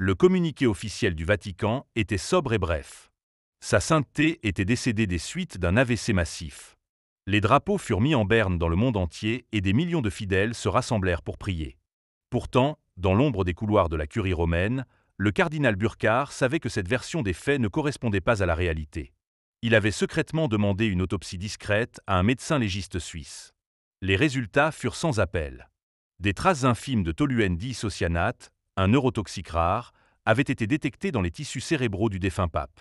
Le communiqué officiel du Vatican était sobre et bref. Sa sainteté était décédée des suites d'un AVC massif. Les drapeaux furent mis en berne dans le monde entier et des millions de fidèles se rassemblèrent pour prier. Pourtant, dans l'ombre des couloirs de la curie romaine, le cardinal Burkhard savait que cette version des faits ne correspondait pas à la réalité. Il avait secrètement demandé une autopsie discrète à un médecin légiste suisse. Les résultats furent sans appel. Des traces infimes de toluène diisocyanate, un neurotoxique rare, avaient été détectées dans les tissus cérébraux du défunt pape.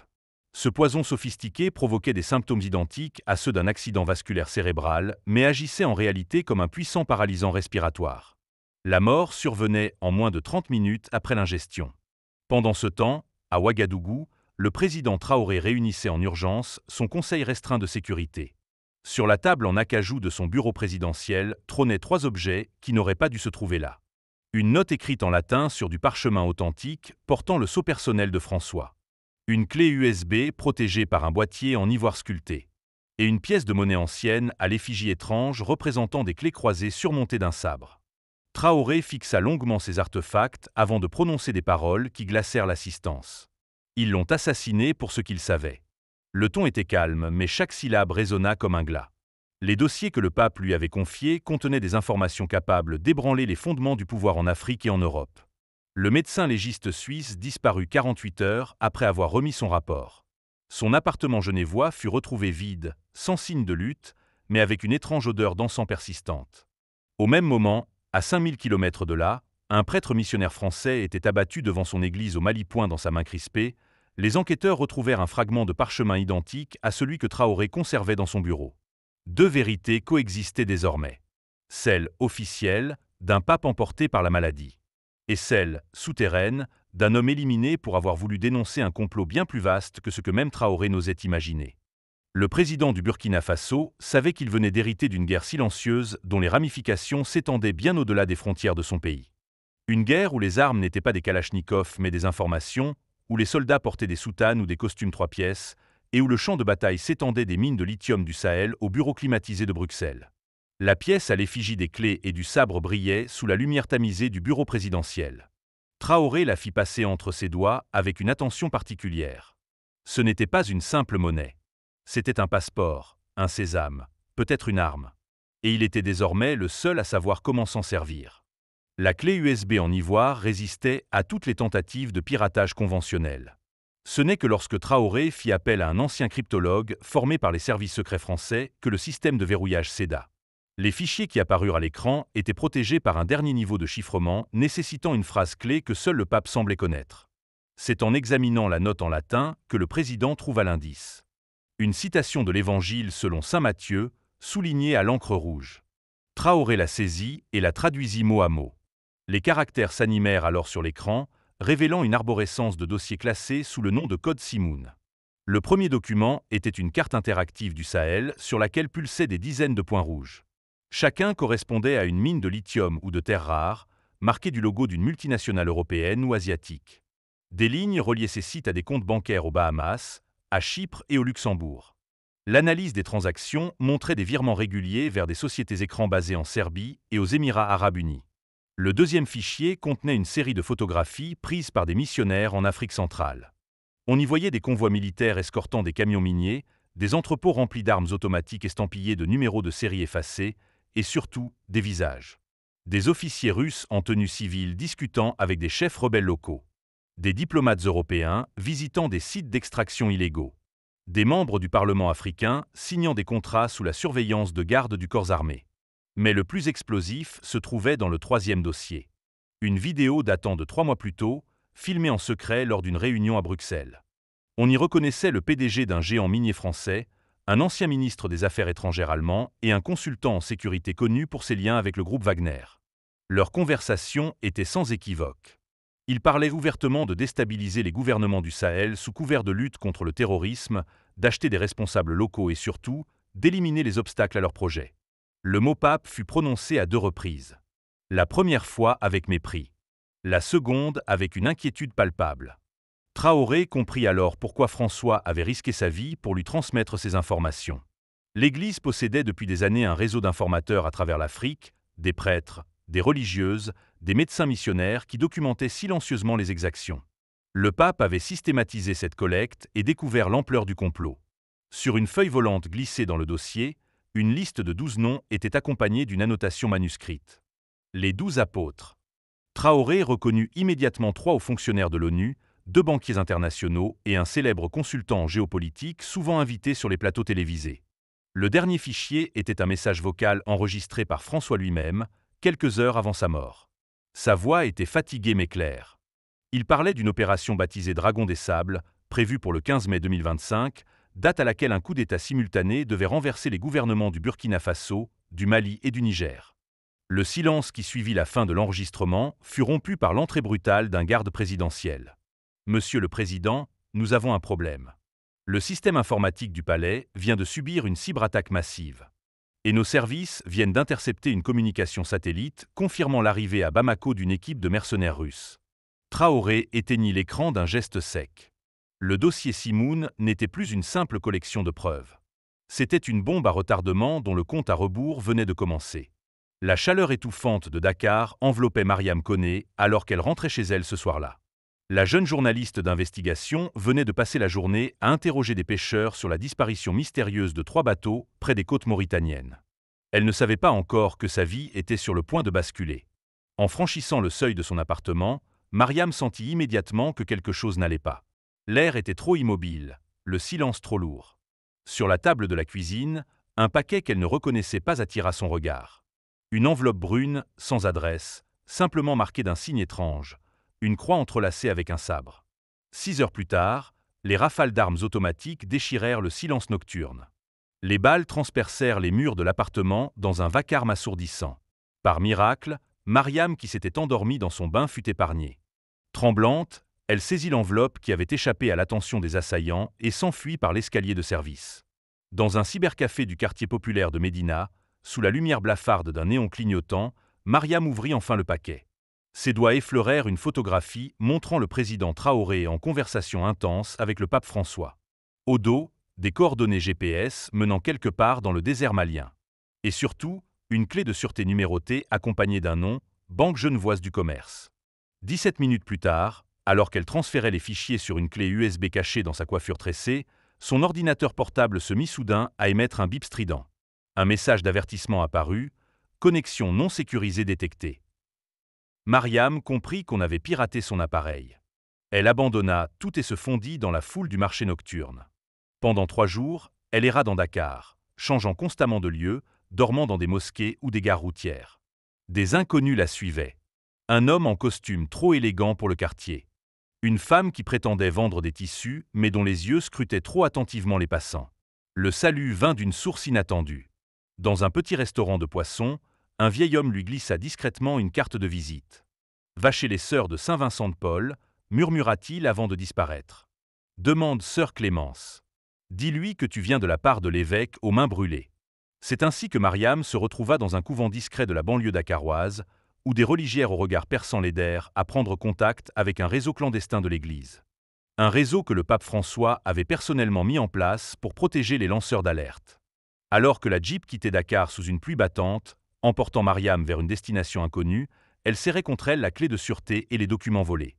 Ce poison sophistiqué provoquait des symptômes identiques à ceux d'un accident vasculaire cérébral, mais agissait en réalité comme un puissant paralysant respiratoire. La mort survenait en moins de 30 minutes après l'ingestion. Pendant ce temps, à Ouagadougou, le président Traoré réunissait en urgence son conseil restreint de sécurité. Sur la table en acajou de son bureau présidentiel trônaient 3 objets qui n'auraient pas dû se trouver là. Une note écrite en latin sur du parchemin authentique portant le sceau personnel de François. Une clé USB protégée par un boîtier en ivoire sculpté. Et une pièce de monnaie ancienne à l'effigie étrange représentant des clés croisées surmontées d'un sabre. Traoré fixa longuement ces artefacts avant de prononcer des paroles qui glacèrent l'assistance. Ils l'ont assassiné pour ce qu'ils savaient. Le ton était calme, mais chaque syllabe résonna comme un glas. Les dossiers que le pape lui avait confiés contenaient des informations capables d'ébranler les fondements du pouvoir en Afrique et en Europe. Le médecin légiste suisse disparut 48 heures après avoir remis son rapport. Son appartement genevois fut retrouvé vide, sans signe de lutte, mais avec une étrange odeur d'encens persistante. Au même moment, à 5000 km de là, un prêtre missionnaire français était abattu devant son église au Malipoint dans sa main crispée. Les enquêteurs retrouvèrent un fragment de parchemin identique à celui que Traoré conservait dans son bureau. 2 vérités coexistaient désormais. Celle officielle, d'un pape emporté par la maladie. Et celle, souterraine, d'un homme éliminé pour avoir voulu dénoncer un complot bien plus vaste que ce que même Traoré n'osait imaginer. Le président du Burkina Faso savait qu'il venait d'hériter d'une guerre silencieuse dont les ramifications s'étendaient bien au-delà des frontières de son pays. Une guerre où les armes n'étaient pas des kalachnikovs mais des informations, où les soldats portaient des soutanes ou des costumes 3 pièces, et où le champ de bataille s'étendait des mines de lithium du Sahel au bureau climatisé de Bruxelles. La pièce à l'effigie des clés et du sabre brillait sous la lumière tamisée du bureau présidentiel. Traoré la fit passer entre ses doigts avec une attention particulière. Ce n'était pas une simple monnaie. C'était un passeport, un sésame, peut-être une arme. Et il était désormais le seul à savoir comment s'en servir. La clé USB en ivoire résistait à toutes les tentatives de piratage conventionnel. Ce n'est que lorsque Traoré fit appel à un ancien cryptologue formé par les services secrets français que le système de verrouillage céda. Les fichiers qui apparurent à l'écran étaient protégés par un dernier niveau de chiffrement nécessitant une phrase clé que seul le pape semblait connaître. C'est en examinant la note en latin que le président trouva l'indice. Une citation de l'Évangile selon saint Matthieu, soulignée à l'encre rouge. Traoré la saisit et la traduisit mot à mot. Les caractères s'animèrent alors sur l'écran, révélant une arborescence de dossiers classés sous le nom de code Simoun. Le premier document était une carte interactive du Sahel sur laquelle pulsaient des dizaines de points rouges. Chacun correspondait à une mine de lithium ou de terres rares, marquée du logo d'une multinationale européenne ou asiatique. Des lignes reliaient ces sites à des comptes bancaires aux Bahamas, à Chypre et au Luxembourg. L'analyse des transactions montrait des virements réguliers vers des sociétés écrans basées en Serbie et aux Émirats arabes unis. Le deuxième fichier contenait une série de photographies prises par des missionnaires en Afrique centrale. On y voyait des convois militaires escortant des camions miniers, des entrepôts remplis d'armes automatiques estampillées de numéros de série effacés, et surtout des visages. Des officiers russes en tenue civile discutant avec des chefs rebelles locaux. Des diplomates européens visitant des sites d'extraction illégaux. Des membres du Parlement africain signant des contrats sous la surveillance de gardes du corps armé. Mais le plus explosif se trouvait dans le 3e dossier. Une vidéo datant de 3 mois plus tôt, filmée en secret lors d'une réunion à Bruxelles. On y reconnaissait le PDG d'un géant minier français, un ancien ministre des Affaires étrangères allemand et un consultant en sécurité connu pour ses liens avec le groupe Wagner. Leur conversation était sans équivoque. Ils parlaient ouvertement de déstabiliser les gouvernements du Sahel sous couvert de lutte contre le terrorisme, d'acheter des responsables locaux et surtout, d'éliminer les obstacles à leurs projets. Le mot pape fut prononcé à 2 reprises. La première fois avec mépris. La seconde avec une inquiétude palpable. Traoré comprit alors pourquoi François avait risqué sa vie pour lui transmettre ces informations. L'Église possédait depuis des années un réseau d'informateurs à travers l'Afrique, des prêtres, des religieuses, des médecins missionnaires qui documentaient silencieusement les exactions. Le pape avait systématisé cette collecte et découvert l'ampleur du complot. Sur une feuille volante glissée dans le dossier, une liste de 12 noms était accompagnée d'une annotation manuscrite. Les 12 apôtres. Traoré reconnut immédiatement 3 hauts fonctionnaires de l'ONU, 2 banquiers internationaux et un célèbre consultant en géopolitique souvent invité sur les plateaux télévisés. Le dernier fichier était un message vocal enregistré par François lui-même, quelques heures avant sa mort. Sa voix était fatiguée mais claire. Il parlait d'une opération baptisée Dragon des Sables, prévue pour le 15 mai 2025, date à laquelle un coup d'État simultané devait renverser les gouvernements du Burkina Faso, du Mali et du Niger. Le silence qui suivit la fin de l'enregistrement fut rompu par l'entrée brutale d'un garde présidentiel. « Monsieur le Président, nous avons un problème. Le système informatique du palais vient de subir une cyberattaque massive. Et nos services viennent d'intercepter une communication satellite confirmant l'arrivée à Bamako d'une équipe de mercenaires russes. » Traoré éteignit l'écran d'un geste sec. Le dossier Simoun n'était plus une simple collection de preuves. C'était une bombe à retardement dont le compte à rebours venait de commencer. La chaleur étouffante de Dakar enveloppait Mariam Koné alors qu'elle rentrait chez elle ce soir-là. La jeune journaliste d'investigation venait de passer la journée à interroger des pêcheurs sur la disparition mystérieuse de 3 bateaux près des côtes mauritaniennes. Elle ne savait pas encore que sa vie était sur le point de basculer. En franchissant le seuil de son appartement, Mariam sentit immédiatement que quelque chose n'allait pas. L'air était trop immobile, le silence trop lourd. Sur la table de la cuisine, un paquet qu'elle ne reconnaissait pas attira son regard. Une enveloppe brune, sans adresse, simplement marquée d'un signe étrange, une croix entrelacée avec un sabre. 6 heures plus tard, les rafales d'armes automatiques déchirèrent le silence nocturne. Les balles transpercèrent les murs de l'appartement dans un vacarme assourdissant. Par miracle, Mariam, qui s'était endormie dans son bain, fut épargnée. Tremblante, elle saisit l'enveloppe qui avait échappé à l'attention des assaillants et s'enfuit par l'escalier de service. Dans un cybercafé du quartier populaire de Médina, sous la lumière blafarde d'un néon clignotant, Mariam ouvrit enfin le paquet. Ses doigts effleurèrent une photographie montrant le président Traoré en conversation intense avec le pape François. Au dos, des coordonnées GPS menant quelque part dans le désert malien. Et surtout, une clé de sûreté numérotée accompagnée d'un nom, Banque Genevoise du Commerce. 17 minutes plus tard, alors qu'elle transférait les fichiers sur une clé USB cachée dans sa coiffure tressée, son ordinateur portable se mit soudain à émettre un bip strident. Un message d'avertissement apparut, « Connexion non sécurisée détectée ». Mariam comprit qu'on avait piraté son appareil. Elle abandonna tout et se fondit dans la foule du marché nocturne. Pendant 3 jours, elle erra dans Dakar, changeant constamment de lieu, dormant dans des mosquées ou des gares routières. Des inconnus la suivaient. Un homme en costume trop élégant pour le quartier. Une femme qui prétendait vendre des tissus, mais dont les yeux scrutaient trop attentivement les passants. Le salut vint d'une source inattendue. Dans un petit restaurant de poissons, un vieil homme lui glissa discrètement une carte de visite. « Va chez les sœurs de Saint-Vincent de Paul », murmura-t-il avant de disparaître. « Demande sœur Clémence. Dis-lui que tu viens de la part de l'évêque aux mains brûlées. » C'est ainsi que Mariam se retrouva dans un couvent discret de la banlieue dakaroise, où des religières au regard perçant l'aidèrent à prendre contact avec un réseau clandestin de l'Église. Un réseau que le pape François avait personnellement mis en place pour protéger les lanceurs d'alerte. Alors que la Jeep quittait Dakar sous une pluie battante, emportant Mariam vers une destination inconnue, elle serrait contre elle la clé de sûreté et les documents volés.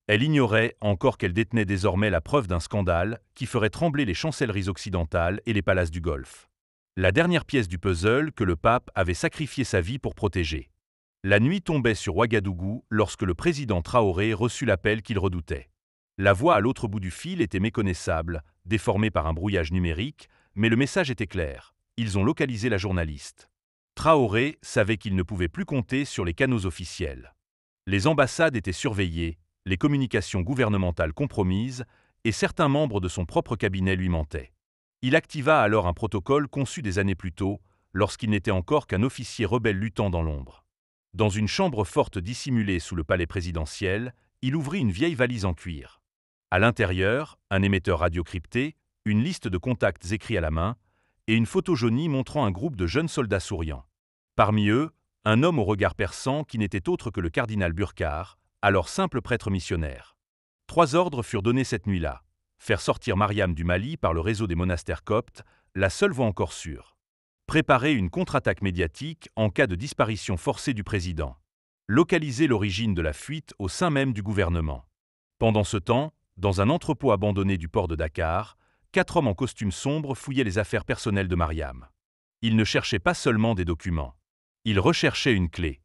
Elle ignorait encore qu'elle détenait désormais la preuve d'un scandale qui ferait trembler les chancelleries occidentales et les palaces du Golfe. La dernière pièce du puzzle que le pape avait sacrifié sa vie pour protéger. La nuit tombait sur Ouagadougou lorsque le président Traoré reçut l'appel qu'il redoutait. La voix à l'autre bout du fil était méconnaissable, déformée par un brouillage numérique, mais le message était clair. Ils ont localisé la journaliste. Traoré savait qu'il ne pouvait plus compter sur les canaux officiels. Les ambassades étaient surveillées, les communications gouvernementales compromises, et certains membres de son propre cabinet lui mentaient. Il activa alors un protocole conçu des années plus tôt, lorsqu'il n'était encore qu'un officier rebelle luttant dans l'ombre. Dans une chambre forte dissimulée sous le palais présidentiel, il ouvrit une vieille valise en cuir. À l'intérieur, un émetteur radio crypté, une liste de contacts écrits à la main, et une photo jaunie montrant un groupe de jeunes soldats souriants. Parmi eux, un homme au regard perçant qui n'était autre que le cardinal Burkar, alors simple prêtre missionnaire. 3 ordres furent donnés cette nuit-là. Faire sortir Mariam du Mali par le réseau des monastères coptes, la seule voie encore sûre. Préparer une contre-attaque médiatique en cas de disparition forcée du président. localiser l'origine de la fuite au sein même du gouvernement. Pendant ce temps, dans un entrepôt abandonné du port de Dakar, 4 hommes en costume sombre fouillaient les affaires personnelles de Mariam. Ils ne cherchaient pas seulement des documents. Ils recherchaient une clé.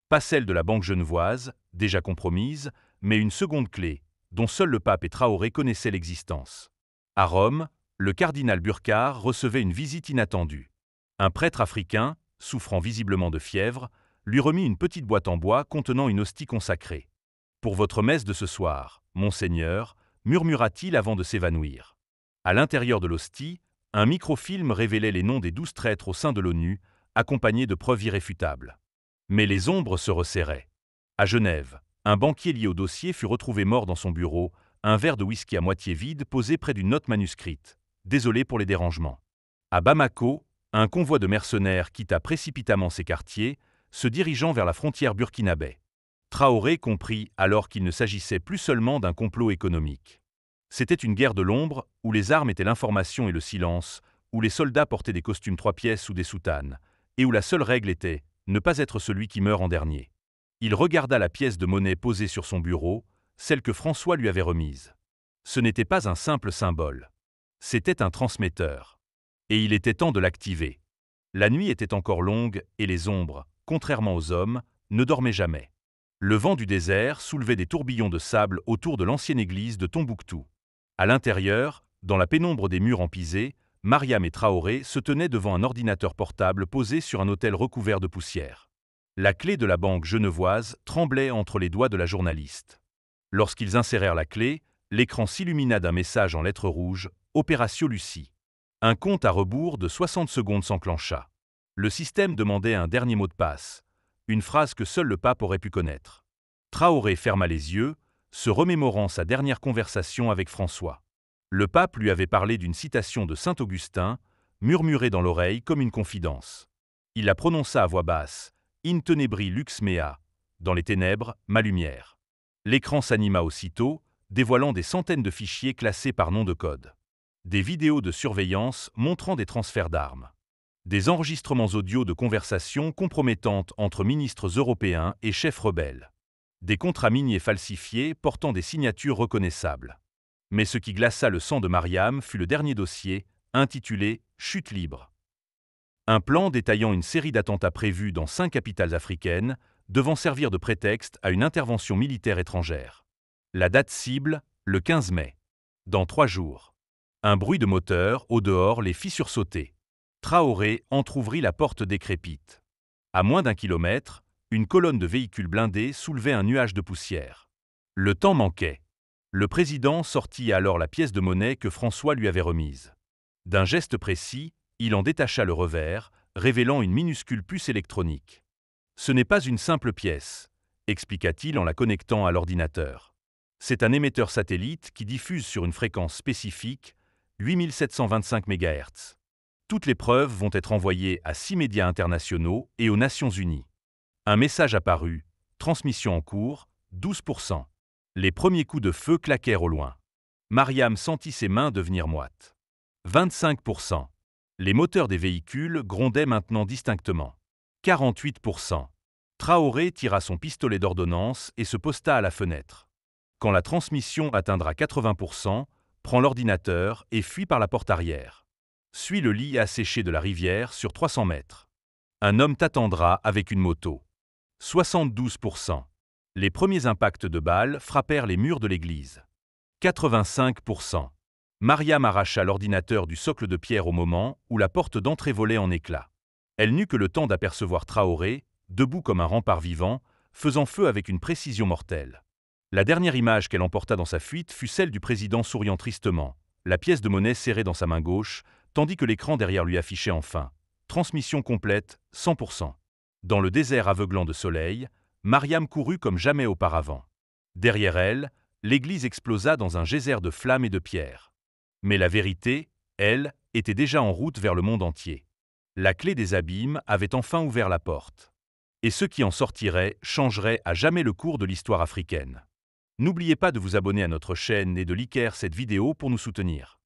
Pas celle de la banque genevoise, déjà compromise, mais une seconde clé, dont seul le pape et Traoré connaissaient l'existence. À Rome, le cardinal Burkhard recevait une visite inattendue. Un prêtre africain, souffrant visiblement de fièvre, lui remit une petite boîte en bois contenant une hostie consacrée. « Pour votre messe de ce soir, monseigneur », murmura-t-il avant de s'évanouir. À l'intérieur de l'hostie, un microfilm révélait les noms des 12 traîtres au sein de l'ONU, accompagnés de preuves irréfutables. Mais les ombres se resserraient. À Genève, un banquier lié au dossier fut retrouvé mort dans son bureau, un verre de whisky à moitié vide posé près d'une note manuscrite. « Désolé pour les dérangements ». À Bamako, un convoi de mercenaires quitta précipitamment ses quartiers, se dirigeant vers la frontière burkinabé. Traoré comprit alors qu'il ne s'agissait plus seulement d'un complot économique. C'était une guerre de l'ombre, où les armes étaient l'information et le silence, où les soldats portaient des costumes 3 pièces ou des soutanes, et où la seule règle était ne pas être celui qui meurt en dernier. Il regarda la pièce de monnaie posée sur son bureau, celle que François lui avait remise. Ce n'était pas un simple symbole. C'était un transmetteur. Et il était temps de l'activer. La nuit était encore longue et les ombres, contrairement aux hommes, ne dormaient jamais. Le vent du désert soulevait des tourbillons de sable autour de l'ancienne église de Tombouctou. À l'intérieur, dans la pénombre des murs empisés, Mariam et Traoré se tenaient devant un ordinateur portable posé sur un autel recouvert de poussière. La clé de la banque genevoise tremblait entre les doigts de la journaliste. Lorsqu'ils insérèrent la clé, l'écran s'illumina d'un message en lettres rouges « Opération Lucie ». Un compte à rebours de 60 secondes s'enclencha. Le système demandait un dernier mot de passe, une phrase que seul le pape aurait pu connaître. Traoré ferma les yeux, se remémorant sa dernière conversation avec François. Le pape lui avait parlé d'une citation de saint Augustin, murmurée dans l'oreille comme une confidence. Il la prononça à voix basse, « In tenebri lux mea », dans les ténèbres, ma lumière. L'écran s'anima aussitôt, dévoilant des centaines de fichiers classés par nom de code. Des vidéos de surveillance montrant des transferts d'armes. Des enregistrements audio de conversations compromettantes entre ministres européens et chefs rebelles. Des contrats miniers falsifiés portant des signatures reconnaissables. Mais ce qui glaça le sang de Mariam fut le dernier dossier, intitulé « Chute libre ». Un plan détaillant une série d'attentats prévus dans 5 capitales africaines, devant servir de prétexte à une intervention militaire étrangère. La date cible, le 15 mai. Dans 3 jours. Un bruit de moteur au dehors les fit sursauter. Traoré entr'ouvrit la porte décrépite. À moins d'1 kilomètre, une colonne de véhicules blindés soulevait un nuage de poussière. Le temps manquait. Le président sortit alors la pièce de monnaie que François lui avait remise. D'un geste précis, il en détacha le revers, révélant une minuscule puce électronique. « Ce n'est pas une simple pièce », expliqua-t-il en la connectant à l'ordinateur. « C'est un émetteur satellite qui diffuse sur une fréquence spécifique, 8725 MHz. Toutes les preuves vont être envoyées à 6 médias internationaux et aux Nations Unies. » Un message apparut, transmission en cours, 12%. Les premiers coups de feu claquèrent au loin. Mariam sentit ses mains devenir moites. 25%. Les moteurs des véhicules grondaient maintenant distinctement. 48%. Traoré tira son pistolet d'ordonnance et se posta à la fenêtre. Quand la transmission atteindra 80%, prend l'ordinateur et fuit par la porte arrière. Suis le lit asséché de la rivière sur 300 mètres. Un homme t'attendra avec une moto. 72%. Les premiers impacts de balles frappèrent les murs de l'église. 85%. Mariam arracha l'ordinateur du socle de pierre au moment où la porte d'entrée volait en éclats. Elle n'eut que le temps d'apercevoir Traoré, debout comme un rempart vivant, faisant feu avec une précision mortelle. La dernière image qu'elle emporta dans sa fuite fut celle du président souriant tristement, la pièce de monnaie serrée dans sa main gauche, tandis que l'écran derrière lui affichait enfin « Transmission complète, 100%. » Dans le désert aveuglant de soleil, Mariam courut comme jamais auparavant. Derrière elle, l'église explosa dans un geyser de flammes et de pierres. Mais la vérité, elle, était déjà en route vers le monde entier. La clé des abîmes avait enfin ouvert la porte. Et ce qui en sortirait changerait à jamais le cours de l'histoire africaine. N'oubliez pas de vous abonner à notre chaîne et de liker cette vidéo pour nous soutenir.